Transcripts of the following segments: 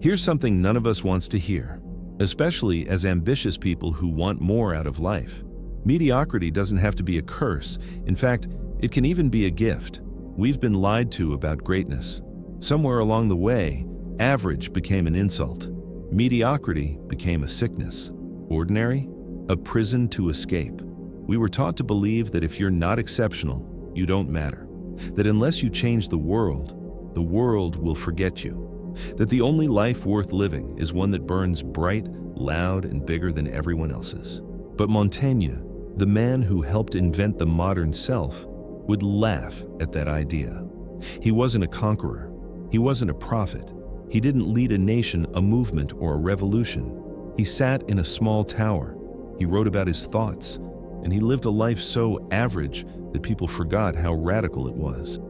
Here's something none of us wants to hear, especially as ambitious people who want more out of life. Mediocrity doesn't have to be a curse. In fact, it can even be a gift. We've been lied to about greatness. Somewhere along the way, average became an insult. Mediocrity became a sickness. Ordinary? A prison to escape. We were taught to believe that if you're not exceptional, you don't matter. That unless you change the world will forget you. That the only life worth living is one that burns bright, loud, and bigger than everyone else's. But Montaigne, the man who helped invent the modern self, would laugh at that idea. He wasn't a conqueror. He wasn't a prophet. He didn't lead a nation, a movement, or a revolution. He sat in a small tower. He wrote about his thoughts, and he lived a life so average that people forgot how radical it was.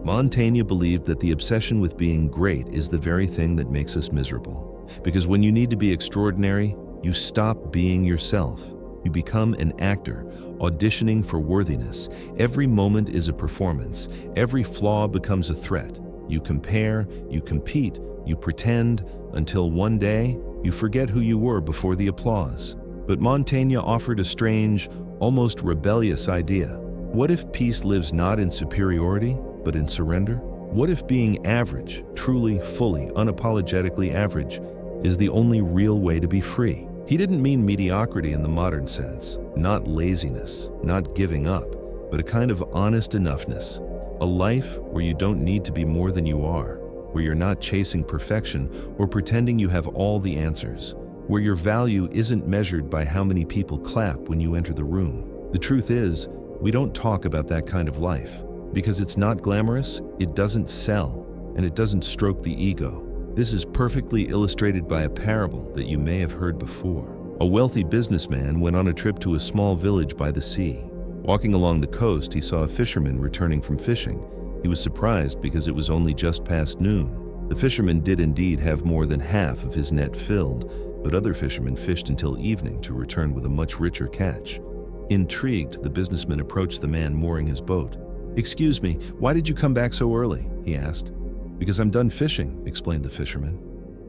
Montaigne believed that the obsession with being great is the very thing that makes us miserable. Because when you need to be extraordinary, you stop being yourself. You become an actor, auditioning for worthiness. Every moment is a performance. Every flaw becomes a threat. You compare, you compete, you pretend, until one day, you forget who you were before the applause. But Montaigne offered a strange, almost rebellious idea. What if peace lives not in superiority, but in surrender? What if being average, truly, fully, unapologetically average, is the only real way to be free? He didn't mean mediocrity in the modern sense, not laziness, not giving up, but a kind of honest enoughness. A life where you don't need to be more than you are, where you're not chasing perfection or pretending you have all the answers, where your value isn't measured by how many people clap when you enter the room. The truth is, we don't talk about that kind of life. Because it's not glamorous, it doesn't sell, and it doesn't stroke the ego. This is perfectly illustrated by a parable that you may have heard before. A wealthy businessman went on a trip to a small village by the sea. Walking along the coast, he saw a fisherman returning from fishing. He was surprised because it was only just past noon. The fisherman did indeed have more than half of his net filled, but other fishermen fished until evening to return with a much richer catch. Intrigued, the businessman approached the man mooring his boat. "Excuse me, why did you come back so early?" he asked. "Because I'm done fishing," explained the fisherman.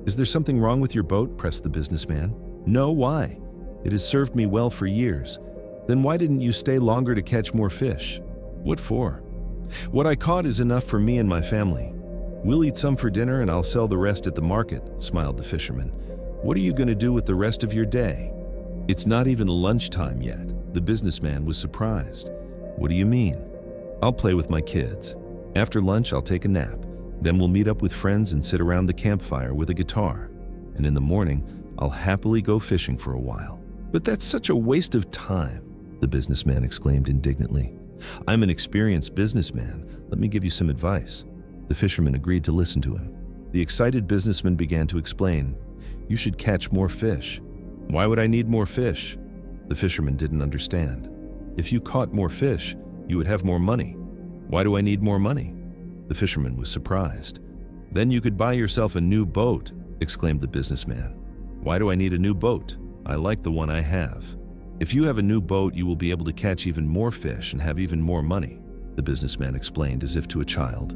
"Is there something wrong with your boat?" pressed the businessman. "No, why? It has served me well for years." "Then why didn't you stay longer to catch more fish?" "What for?" "What I caught is enough for me and my family. We'll eat some for dinner and I'll sell the rest at the market," smiled the fisherman. "What are you going to do with the rest of your day?" "It's not even lunchtime yet." The businessman was surprised. "What do you mean?" "I'll play with my kids. After lunch, I'll take a nap. Then we'll meet up with friends and sit around the campfire with a guitar. And in the morning, I'll happily go fishing for a while." "But that's such a waste of time," the businessman exclaimed indignantly. "I'm an experienced businessman. Let me give you some advice." The fisherman agreed to listen to him. The excited businessman began to explain. "You should catch more fish." "Why would I need more fish?" The fisherman didn't understand. "If you caught more fish, you would have more money." "Why do I need more money?" The fisherman was surprised. "Then you could buy yourself a new boat," exclaimed the businessman. "Why do I need a new boat? I like the one I have." "If you have a new boat, you will be able to catch even more fish and have even more money," the businessman explained as if to a child.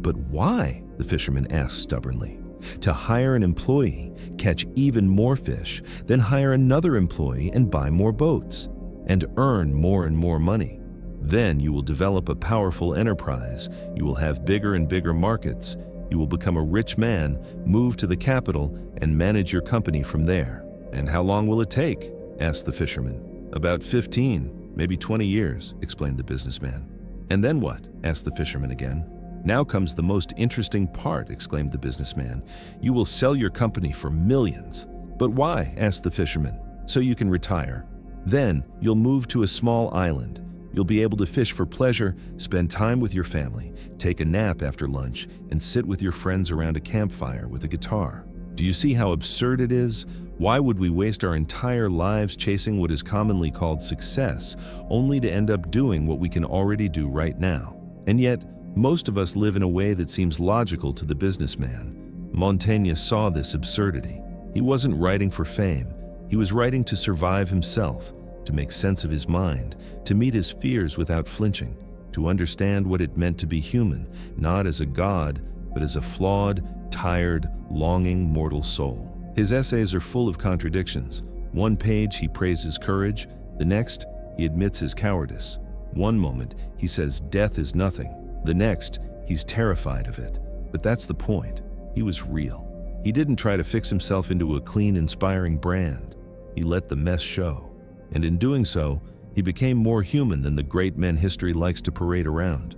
"But why?" the fisherman asked stubbornly. "To hire an employee, catch even more fish, then hire another employee and buy more boats, and earn more and more money. Then you will develop a powerful enterprise. You will have bigger and bigger markets. You will become a rich man, move to the capital, and manage your company from there." "And how long will it take?" asked the fisherman. "About 15, maybe 20 years, explained the businessman. "And then what?" asked the fisherman again. "Now comes the most interesting part," exclaimed the businessman. "You will sell your company for millions." "But why?" asked the fisherman. "So you can retire. Then you'll move to a small island. You'll be able to fish for pleasure, spend time with your family, take a nap after lunch, and sit with your friends around a campfire with a guitar. Do you see how absurd it is? Why would we waste our entire lives chasing what is commonly called success, only to end up doing what we can already do right now? And yet, most of us live in a way that seems logical to the businessman. Montaigne saw this absurdity. He wasn't writing for fame. He was writing to survive himself, to make sense of his mind, to meet his fears without flinching, to understand what it meant to be human, not as a god, but as a flawed, tired, longing mortal soul. His essays are full of contradictions. One page he praises courage, the next he admits his cowardice. One moment he says death is nothing, the next he's terrified of it. But that's the point. He was real. He didn't try to fix himself into a clean, inspiring brand. He let the mess show. And in doing so, he became more human than the great men history likes to parade around.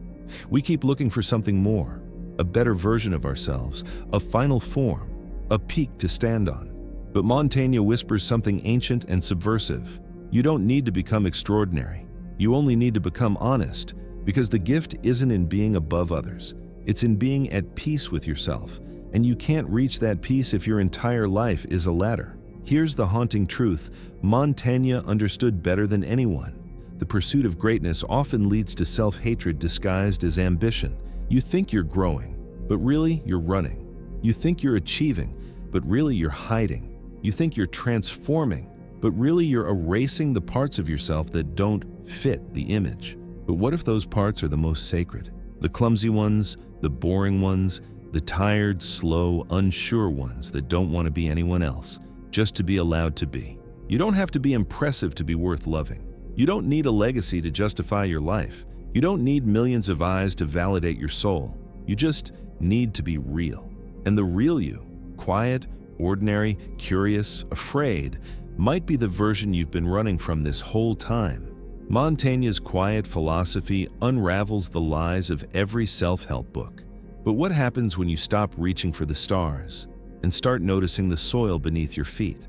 We keep looking for something more, a better version of ourselves, a final form, a peak to stand on. But Montaigne whispers something ancient and subversive. You don't need to become extraordinary. You only need to become honest, because the gift isn't in being above others. It's in being at peace with yourself, and you can't reach that peace if your entire life is a ladder. Here's the haunting truth: Montaigne understood better than anyone. The pursuit of greatness often leads to self-hatred disguised as ambition. You think you're growing, but really you're running. You think you're achieving, but really you're hiding. You think you're transforming, but really you're erasing the parts of yourself that don't fit the image. But what if those parts are the most sacred? The clumsy ones, the boring ones, the tired, slow, unsure ones that don't want to be anyone else, just to be allowed to be. You don't have to be impressive to be worth loving. You don't need a legacy to justify your life. You don't need millions of eyes to validate your soul. You just need to be real. And the real you, quiet, ordinary, curious, afraid, might be the version you've been running from this whole time. Montaigne's quiet philosophy unravels the lies of every self-help book. But what happens when you stop reaching for the stars and start noticing the soil beneath your feet?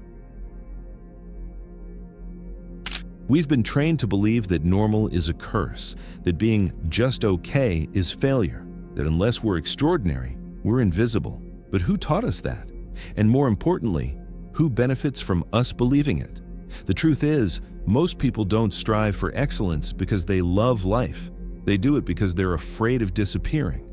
We've been trained to believe that normal is a curse, that being just okay is failure, that unless we're extraordinary, we're invisible. But who taught us that? And more importantly, who benefits from us believing it? The truth is, most people don't strive for excellence because they love life. They do it because they're afraid of disappearing.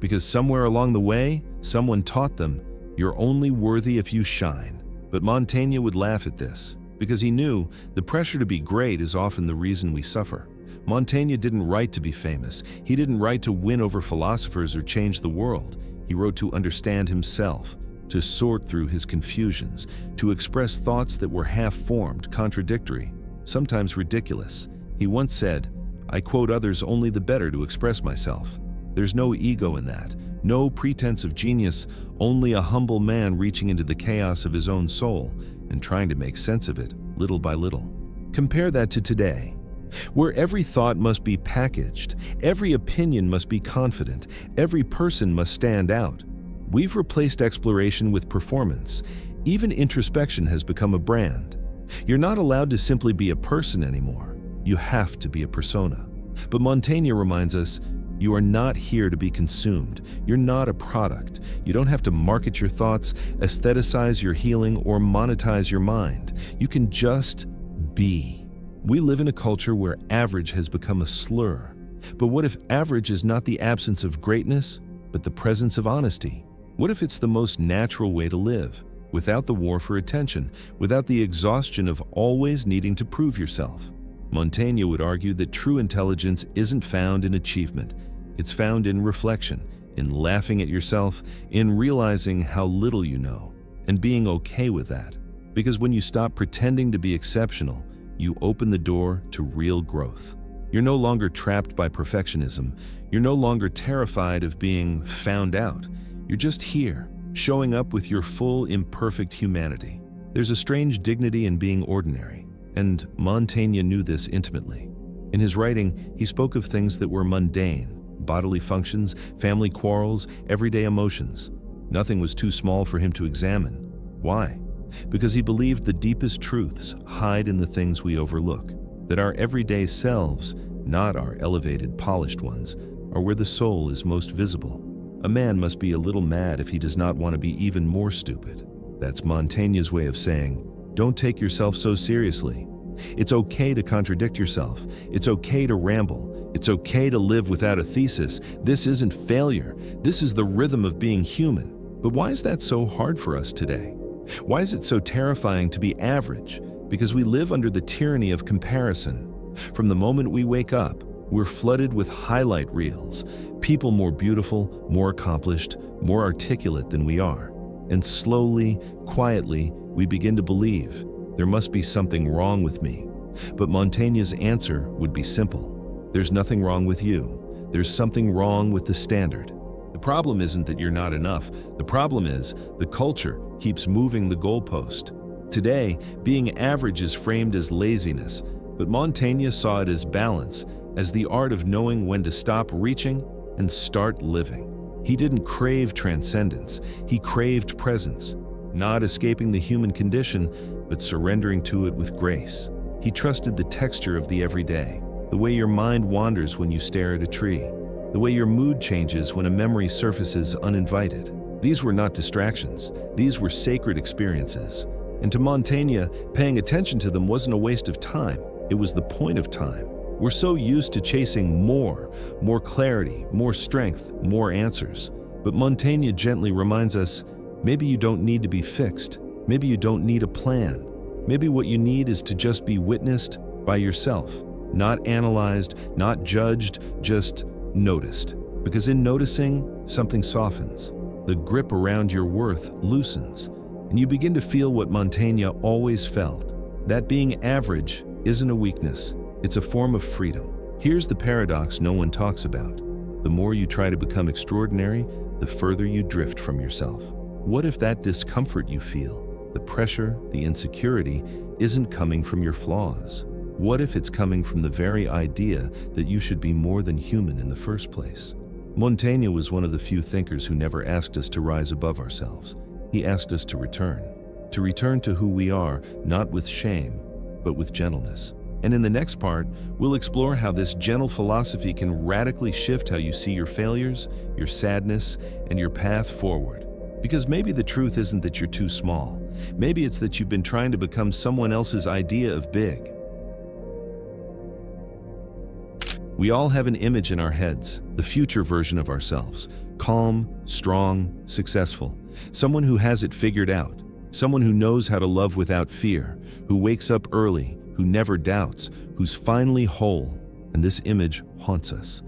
Because somewhere along the way, someone taught them, you're only worthy if you shine. But Montaigne would laugh at this, because he knew the pressure to be great is often the reason we suffer. Montaigne didn't write to be famous. He didn't write to win over philosophers or change the world. He wrote to understand himself, to sort through his confusions, to express thoughts that were half-formed, contradictory, sometimes ridiculous. He once said, "I quote others only the better to express myself." There's no ego in that, no pretense of genius, only a humble man reaching into the chaos of his own soul and trying to make sense of it, little by little. Compare that to today, where every thought must be packaged, every opinion must be confident, every person must stand out. We've replaced exploration with performance. Even introspection has become a brand. You're not allowed to simply be a person anymore. You have to be a persona. But Montaigne reminds us, you are not here to be consumed. You're not a product. You don't have to market your thoughts, aestheticize your healing, or monetize your mind. You can just be. We live in a culture where average has become a slur. But what if average is not the absence of greatness, but the presence of honesty? What if it's the most natural way to live, without the war for attention, without the exhaustion of always needing to prove yourself? Montaigne would argue that true intelligence isn't found in achievement. It's found in reflection, in laughing at yourself, in realizing how little you know, and being okay with that. Because when you stop pretending to be exceptional, you open the door to real growth. You're no longer trapped by perfectionism. You're no longer terrified of being found out. You're just here, showing up with your full, imperfect humanity. There's a strange dignity in being ordinary, and Montaigne knew this intimately. In his writing, he spoke of things that were mundane, bodily functions, family quarrels, everyday emotions. Nothing was too small for him to examine. Why? Because he believed the deepest truths hide in the things we overlook, that our everyday selves, not our elevated, polished ones, are where the soul is most visible. A man must be a little mad if he does not want to be even more stupid. That's Montaigne's way of saying, don't take yourself so seriously. It's okay to contradict yourself. It's okay to ramble. It's okay to live without a thesis. This isn't failure. This is the rhythm of being human. But why is that so hard for us today? Why is it so terrifying to be average? Because we live under the tyranny of comparison. From the moment we wake up, We're flooded with highlight reels, people more beautiful, more accomplished, more articulate than we are. And slowly, quietly, we begin to believe, there must be something wrong with me. But Montaigne's answer would be simple. There's nothing wrong with you. There's something wrong with the standard. The problem isn't that you're not enough. The problem is the culture keeps moving the goalpost. Today, being average is framed as laziness, but Montaigne saw it as balance, as the art of knowing when to stop reaching and start living. He didn't crave transcendence, he craved presence, not escaping the human condition, but surrendering to it with grace. He trusted the texture of the everyday, the way your mind wanders when you stare at a tree, the way your mood changes when a memory surfaces uninvited. These were not distractions, these were sacred experiences. And to Montaigne, paying attention to them wasn't a waste of time, it was the point of time. We're so used to chasing more clarity, more strength, more answers. But Montaigne gently reminds us, maybe you don't need to be fixed, maybe you don't need a plan. Maybe what you need is to just be witnessed by yourself, not analyzed, not judged, just noticed. Because in noticing, something softens. The grip around your worth loosens, and you begin to feel what Montaigne always felt, that being average isn't a weakness, it's a form of freedom. Here's the paradox no one talks about. The more you try to become extraordinary, the further you drift from yourself. What if that discomfort you feel, the pressure, the insecurity, isn't coming from your flaws? What if it's coming from the very idea that you should be more than human in the first place? Montaigne was one of the few thinkers who never asked us to rise above ourselves. He asked us to return to who we are, not with shame, but with gentleness. And in the next part, we'll explore how this gentle philosophy can radically shift how you see your failures, your sadness, and your path forward. Because maybe the truth isn't that you're too small. Maybe it's that you've been trying to become someone else's idea of big. We all have an image in our heads, the future version of ourselves. Calm, strong, successful. Someone who has it figured out. Someone who knows how to love without fear, who wakes up early, who never doubts, who's finally whole. And this image haunts us,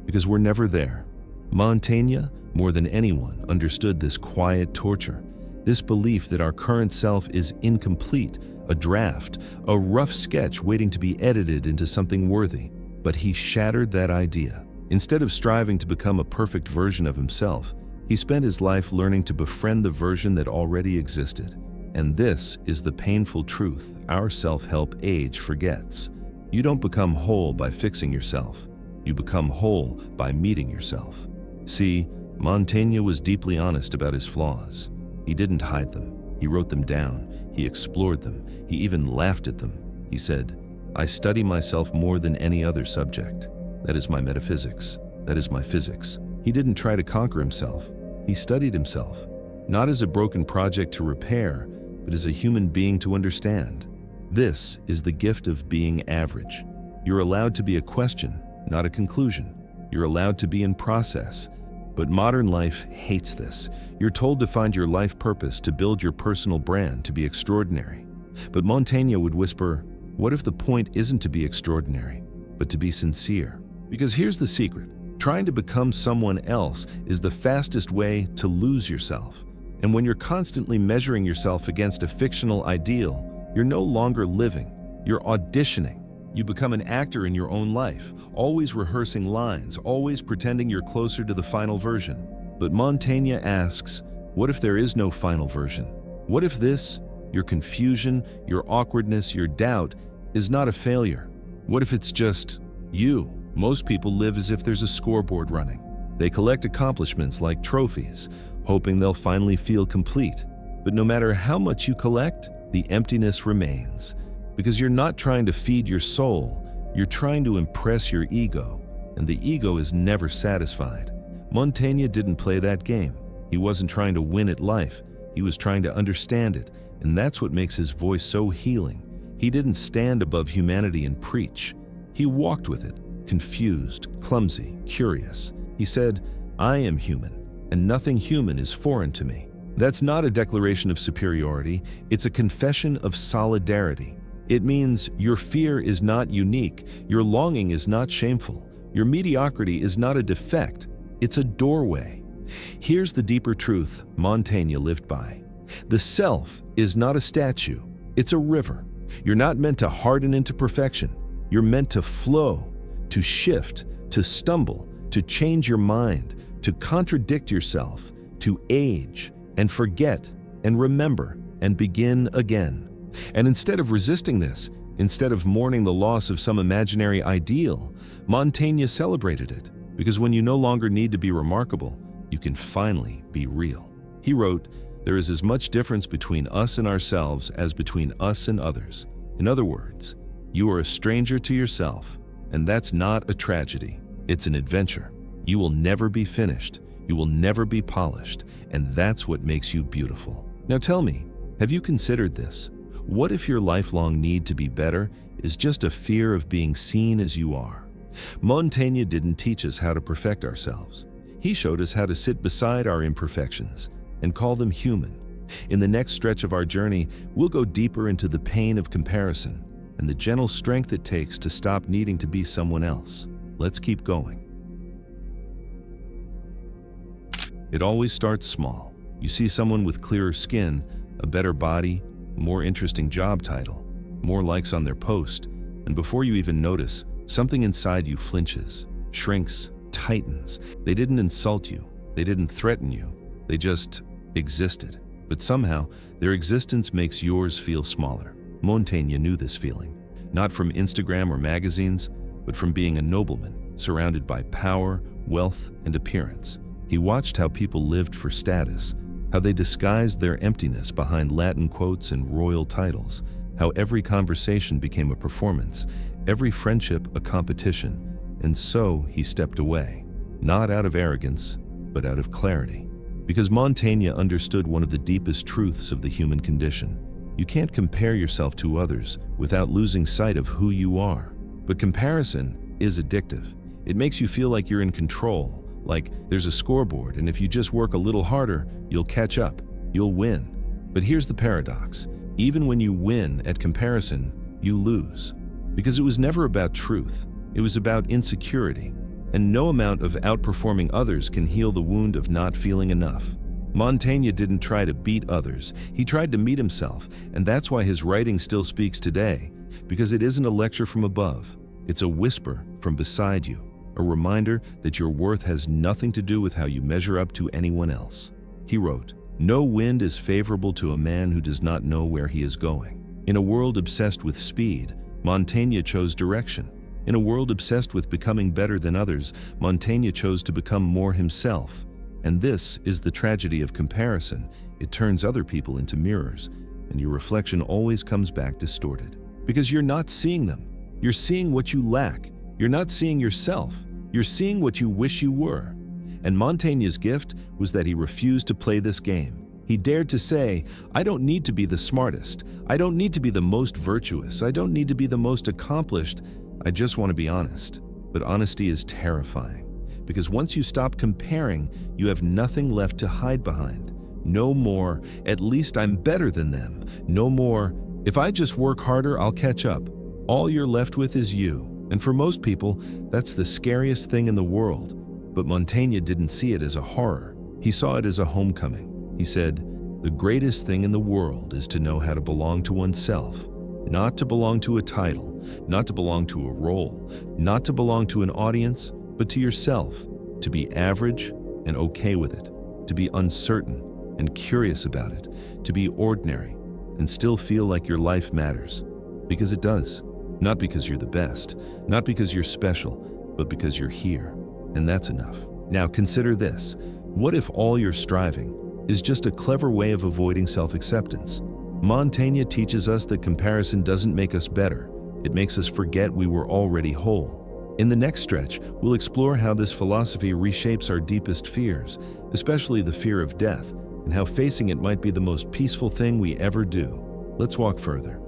because we're never there. Montaigne, more than anyone, understood this quiet torture, this belief that our current self is incomplete, a draft, a rough sketch waiting to be edited into something worthy. But he shattered that idea. Instead of striving to become a perfect version of himself, he spent his life learning to befriend the version that already existed. And this is the painful truth our self-help age forgets. You don't become whole by fixing yourself. You become whole by meeting yourself. See, Montaigne was deeply honest about his flaws. He didn't hide them. He wrote them down. He explored them. He even laughed at them. He said, "I study myself more than any other subject. That is my metaphysics. That is my physics." He didn't try to conquer himself. He studied himself, not as a broken project to repair, but as a human being to understand. This is the gift of being average. You're allowed to be a question, not a conclusion. You're allowed to be in process. But modern life hates this. You're told to find your life purpose, to build your personal brand, to be extraordinary. But Montaigne would whisper, what if the point isn't to be extraordinary, but to be sincere? Because here's the secret. Trying to become someone else is the fastest way to lose yourself. And when you're constantly measuring yourself against a fictional ideal, you're no longer living, you're auditioning. You become an actor in your own life, always rehearsing lines, always pretending you're closer to the final version. But Montaigne asks, what if there is no final version? What if this, your confusion, your awkwardness, your doubt, is not a failure? What if it's just you? Most people live as if there's a scoreboard running. They collect accomplishments like trophies, hoping they'll finally feel complete. But no matter how much you collect, the emptiness remains. Because you're not trying to feed your soul, you're trying to impress your ego. And the ego is never satisfied. Montaigne didn't play that game. He wasn't trying to win at life. He was trying to understand it. And that's what makes his voice so healing. He didn't stand above humanity and preach. He walked with it, confused, clumsy, curious. He said, I am human, and nothing human is foreign to me. That's not a declaration of superiority, it's a confession of solidarity. It means your fear is not unique, your longing is not shameful, Your mediocrity is not a defect, it's a doorway. Here's the deeper truth Montaigne lived by. The self is not a statue, it's a river. You're not meant to harden into perfection. You're meant to flow, to shift, to stumble, to change your mind, to contradict yourself, to age and forget and remember and begin again. And instead of resisting this, instead of mourning the loss of some imaginary ideal, Montaigne celebrated it, because when you no longer need to be remarkable, you can finally be real. He wrote, "There is as much difference between us and ourselves as between us and others." In other words, you are a stranger to yourself, and that's not a tragedy, it's an adventure. You will never be finished, you will never be polished, and that's what makes you beautiful. Now tell me, have you considered this? What if your lifelong need to be better is just a fear of being seen as you are? Montaigne didn't teach us how to perfect ourselves. He showed us how to sit beside our imperfections and call them human. In the next stretch of our journey, we'll go deeper into the pain of comparison and the gentle strength it takes to stop needing to be someone else. Let's keep going. It always starts small. You see someone with clearer skin, a better body, a more interesting job title, more likes on their post, and before you even notice, something inside you flinches, shrinks, tightens. They didn't insult you, they didn't threaten you, they just existed. But somehow, their existence makes yours feel smaller. Montaigne knew this feeling, not from Instagram or magazines, but from being a nobleman, surrounded by power, wealth, and appearance. He watched how people lived for status, how they disguised their emptiness behind Latin quotes and royal titles, how every conversation became a performance, every friendship a competition, and so he stepped away, not out of arrogance, but out of clarity. Because Montaigne understood one of the deepest truths of the human condition. You can't compare yourself to others without losing sight of who you are. But comparison is addictive. It makes you feel like you're in control, like there's a scoreboard, and if you just work a little harder, you'll catch up, you'll win. But here's the paradox. Even when you win at comparison, you lose. Because it was never about truth, it was about insecurity. And no amount of outperforming others can heal the wound of not feeling enough. Montaigne didn't try to beat others, he tried to meet himself, and that's why his writing still speaks today, because it isn't a lecture from above, it's a whisper from beside you, a reminder that your worth has nothing to do with how you measure up to anyone else. He wrote, "No wind is favorable to a man who does not know where he is going." In a world obsessed with speed, Montaigne chose direction. In a world obsessed with becoming better than others, Montaigne chose to become more himself. And this is the tragedy of comparison. It turns other people into mirrors, and your reflection always comes back distorted. Because you're not seeing them. You're seeing what you lack. You're not seeing yourself. You're seeing what you wish you were. And Montaigne's gift was that he refused to play this game. He dared to say, I don't need to be the smartest. I don't need to be the most virtuous. I don't need to be the most accomplished. I just want to be honest. But honesty is terrifying, because once you stop comparing, you have nothing left to hide behind. No more, at least I'm better than them. No more, if I just work harder, I'll catch up. All you're left with is you. And for most people, that's the scariest thing in the world. But Montaigne didn't see it as a horror. He saw it as a homecoming. He said, the greatest thing in the world is to know how to belong to oneself. Not to belong to a title, not to belong to a role, not to belong to an audience, but to yourself, to be average and okay with it, to be uncertain and curious about it, to be ordinary and still feel like your life matters. Because it does. Not because you're the best, not because you're special, but because you're here. And that's enough. Now consider this. What if all your striving is just a clever way of avoiding self-acceptance? Montaigne teaches us that comparison doesn't make us better. It makes us forget we were already whole. In the next stretch, we'll explore how this philosophy reshapes our deepest fears, especially the fear of death, and how facing it might be the most peaceful thing we ever do. Let's walk further.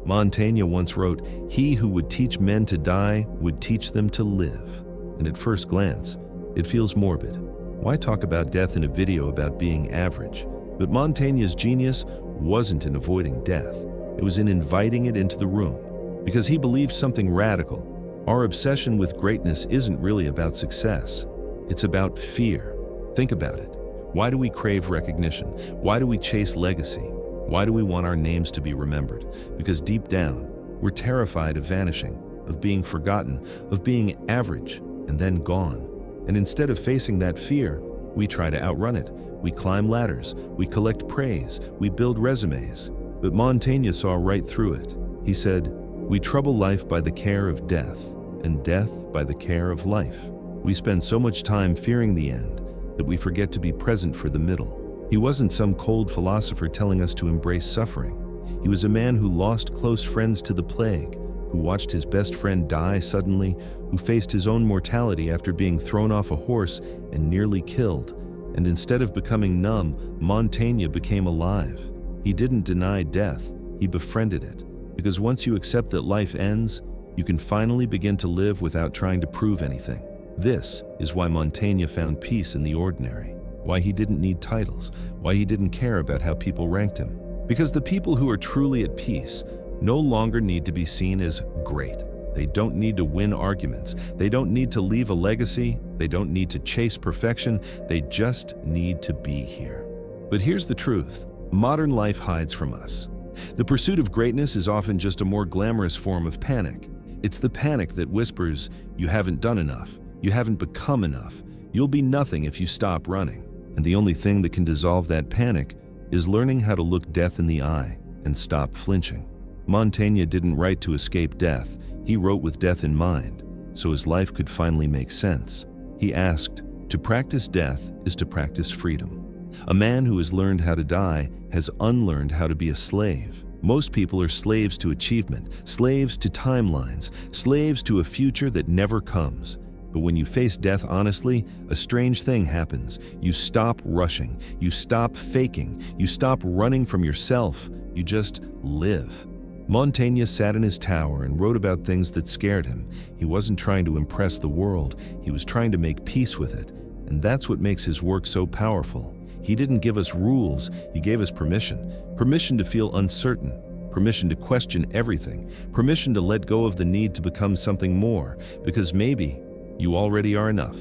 Montaigne once wrote, "He who would teach men to die would teach them to live." And at first glance, it feels morbid. Why talk about death in a video about being average? But Montaigne's genius wasn't in avoiding death. It was in inviting it into the room. because he believed something radical. Our obsession with greatness isn't really about success. It's about fear. Think about it. Why do we crave recognition? Why do we chase legacy? Why do we want our names to be remembered? Because deep down, we're terrified of vanishing, of being forgotten, of being average and then gone. And instead of facing that fear, we try to outrun it. We climb ladders, we collect praise, we build resumes. But Montaigne saw right through it. He said, "We trouble life by the care of death, and death by the care of life." We spend so much time fearing the end that we forget to be present for the middle. He wasn't some cold philosopher telling us to embrace suffering. He was a man who lost close friends to the plague, who watched his best friend die suddenly, who faced his own mortality after being thrown off a horse and nearly killed. And instead of becoming numb, Montaigne became alive. He didn't deny death, he befriended it. Because once you accept that life ends, you can finally begin to live without trying to prove anything. This is why Montaigne found peace in the ordinary, why he didn't need titles, why he didn't care about how people ranked him. Because the people who are truly at peace no longer need to be seen as great. They don't need to win arguments. They don't need to leave a legacy. They don't need to chase perfection. They just need to be here. But here's the truth. Modern life hides from us. The pursuit of greatness is often just a more glamorous form of panic. It's the panic that whispers, "You haven't done enough. You haven't become enough. You'll be nothing if you stop running." And the only thing that can dissolve that panic is learning how to look death in the eye and stop flinching. Montaigne didn't write to escape death. He wrote with death in mind, so his life could finally make sense. He asked, "To practice death is to practice freedom." A man who has learned how to die has unlearned how to be a slave. Most people are slaves to achievement, slaves to timelines, slaves to a future that never comes. But when you face death honestly, a strange thing happens. You stop rushing, you stop faking, you stop running from yourself, you just live. Montaigne sat in his tower and wrote about things that scared him. He wasn't trying to impress the world, he was trying to make peace with it. And that's what makes his work so powerful. He didn't give us rules, he gave us permission. Permission to feel uncertain, permission to question everything, permission to let go of the need to become something more, because maybe you already are enough.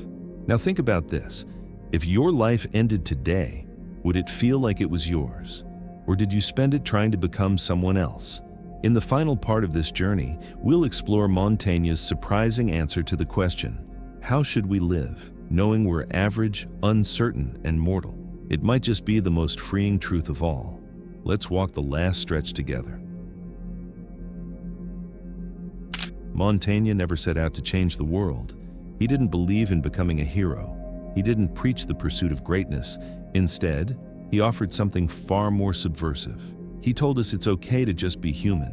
Now think about this. If your life ended today, would it feel like it was yours? Or did you spend it trying to become someone else? In the final part of this journey, we'll explore Montaigne's surprising answer to the question, how should we live, knowing we're average, uncertain, and mortal? It might just be the most freeing truth of all. Let's walk the last stretch together. Montaigne never set out to change the world. He didn't believe in becoming a hero. He didn't preach the pursuit of greatness. Instead, he offered something far more subversive. He told us it's okay to just be human,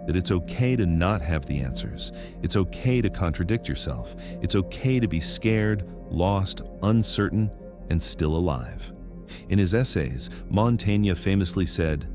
that it's okay to not have the answers. It's okay to contradict yourself. It's okay to be scared, lost, uncertain, and still alive. In his essays, Montaigne famously said,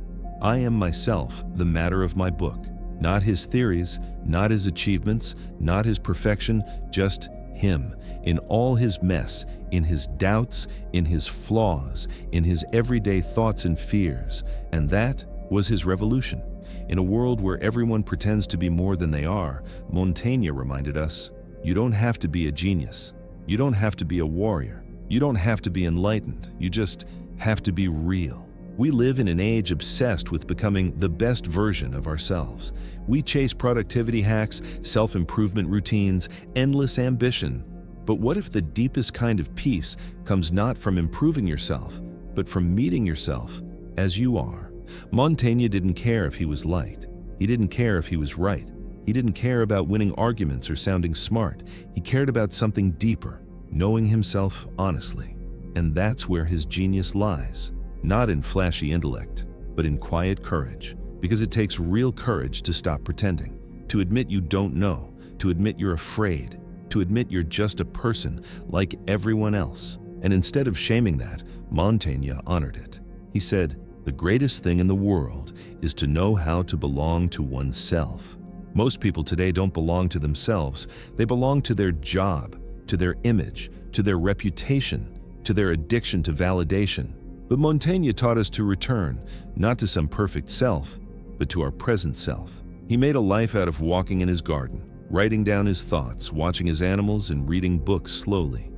"I am myself, the matter of my book." Not his theories, not his achievements, not his perfection, just him, in all his mess, in his doubts, in his flaws, in his everyday thoughts and fears. And that was his revolution. In a world where everyone pretends to be more than they are, Montaigne reminded us, you don't have to be a genius. You don't have to be a warrior. You don't have to be enlightened. You just have to be real. We live in an age obsessed with becoming the best version of ourselves. We chase productivity hacks, self-improvement routines, endless ambition. But what if the deepest kind of peace comes not from improving yourself, but from meeting yourself as you are? Montaigne didn't care if he was liked. He didn't care if he was right. He didn't care about winning arguments or sounding smart. He cared about something deeper, knowing himself honestly. And that's where his genius lies. Not in flashy intellect, but in quiet courage. Because it takes real courage to stop pretending, to admit you don't know, to admit you're afraid, to admit you're just a person like everyone else. And instead of shaming that, Montaigne honored it. He said, "The greatest thing in the world is to know how to belong to oneself." Most people today don't belong to themselves. They belong to their job, to their image, to their reputation, to their addiction to validation. But Montaigne taught us to return, not to some perfect self, but to our present self. He made a life out of walking in his garden, writing down his thoughts, watching his animals, and reading books slowly.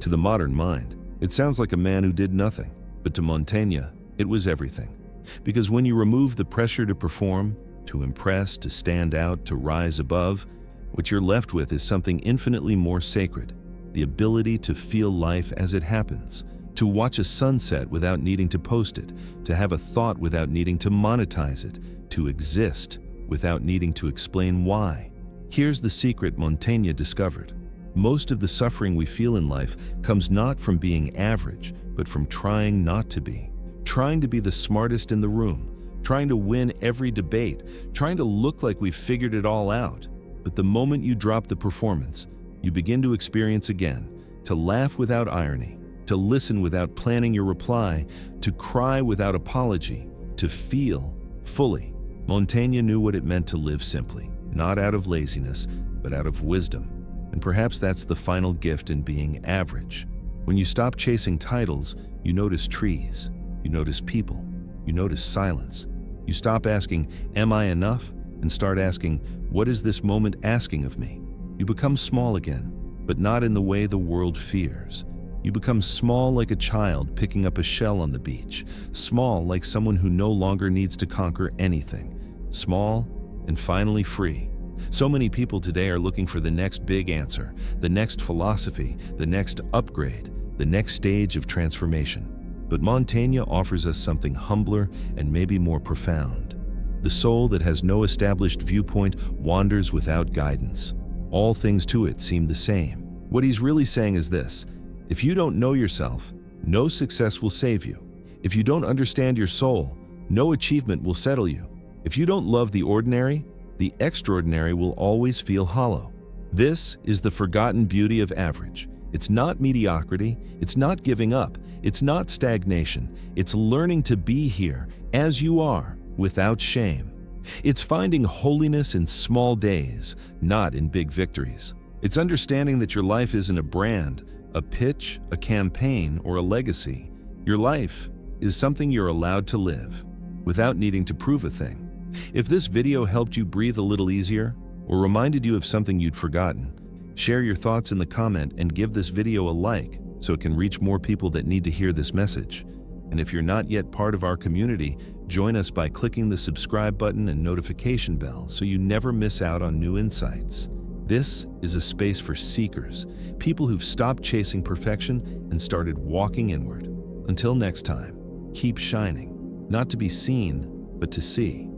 To the modern mind, it sounds like a man who did nothing, but to Montaigne, it was everything. Because when you remove the pressure to perform, to impress, to stand out, to rise above, what you're left with is something infinitely more sacred: the ability to feel life as it happens, to watch a sunset without needing to post it, to have a thought without needing to monetize it, to exist without needing to explain why. Here's the secret Montaigne discovered. Most of the suffering we feel in life comes not from being average, but from trying not to be. Trying to be the smartest in the room, trying to win every debate, trying to look like we've figured it all out. But the moment you drop the performance, you begin to experience again, to laugh without irony, to listen without planning your reply, to cry without apology, to feel fully. Montaigne knew what it meant to live simply, not out of laziness, but out of wisdom. And perhaps that's the final gift in being average. When you stop chasing titles, you notice trees, you notice people, you notice silence. You stop asking, "Am I enough?" and start asking, "What is this moment asking of me?" You become small again, but not in the way the world fears. You become small like a child picking up a shell on the beach, small like someone who no longer needs to conquer anything, small and finally free. So many people today are looking for the next big answer, the next philosophy, the next upgrade, the next stage of transformation. But Montaigne offers us something humbler and maybe more profound. The soul that has no established viewpoint wanders without guidance. All things to it seem the same. What he's really saying is this: if you don't know yourself, no success will save you. If you don't understand your soul, no achievement will settle you. If you don't love the ordinary, the extraordinary will always feel hollow. This is the forgotten beauty of average. It's not mediocrity, it's not giving up, it's not stagnation, it's learning to be here as you are, without shame. It's finding holiness in small days, not in big victories. It's understanding that your life isn't a brand, a pitch, a campaign, or a legacy. Your life is something you're allowed to live, without needing to prove a thing. If this video helped you breathe a little easier, or reminded you of something you'd forgotten, share your thoughts in the comment and give this video a like so it can reach more people that need to hear this message. And if you're not yet part of our community, join us by clicking the subscribe button and notification bell so you never miss out on new insights. This is a space for seekers, people who've stopped chasing perfection and started walking inward. Until next time, keep shining, not to be seen, but to see.